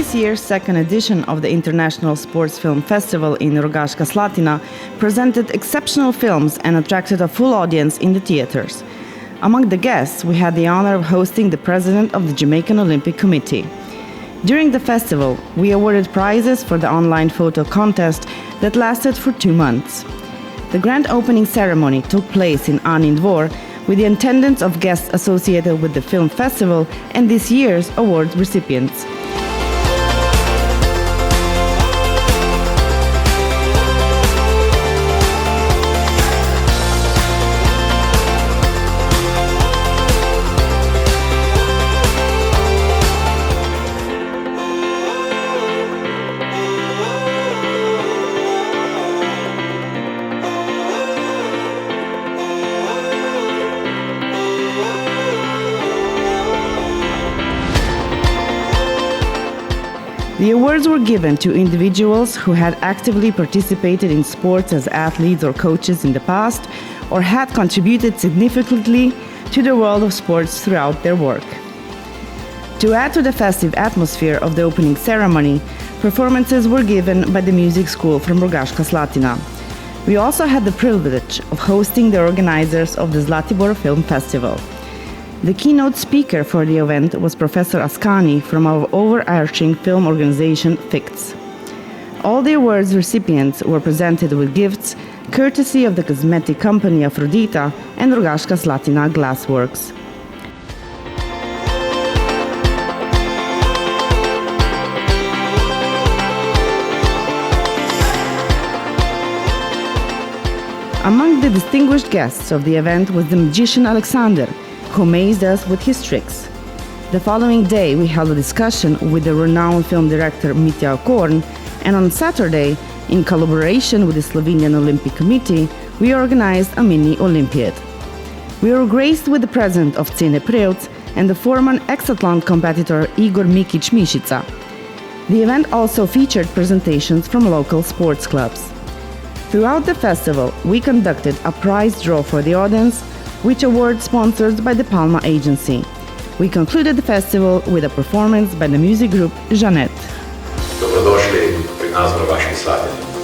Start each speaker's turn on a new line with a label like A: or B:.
A: This year's second edition of the International Sports Film Festival in Rogaška Slatina presented exceptional films and attracted a full audience in the theaters. Among the guests, we had the honor of hosting the president of the Jamaican Olympic Committee. During the festival, we awarded prizes for the online photo contest that lasted for 2 months. The grand opening ceremony took place in Anin Dvor with the attendance of guests associated with the film festival and this year's award recipients. The awards were given to individuals who had actively participated in sports as athletes or coaches in the past, or had contributed significantly to the world of sports throughout their work. To add to the festive atmosphere of the opening ceremony, performances were given by the music school from Rogaška Slatina. We also had the privilege of hosting the organizers of the Zlatibor Film Festival. The keynote speaker for the event was Professor Ascani from our overarching film organization, FICTS. All the awards recipients were presented with gifts, courtesy of the cosmetic company Afrodita and Rogaška Slatina Glassworks. Among the distinguished guests of the event was the magician Alexander, who amazed us with his tricks. The following day, we held a discussion with the renowned film director Mitja Korn, and on Saturday, in collaboration with the Slovenian Olympic Committee, we organized a mini Olympiad. We were graced with the presence of Cene Prevc and the former hexathlon competitor Igor Mikic Mišica. The event also featured presentations from local sports clubs. Throughout the festival, we conducted a prize draw for the audience, which award sponsored by the Palma Agency. We concluded the festival with a performance by the music group Jeanette.
B: Dobrodošli pri nas v Rogaški Slatini.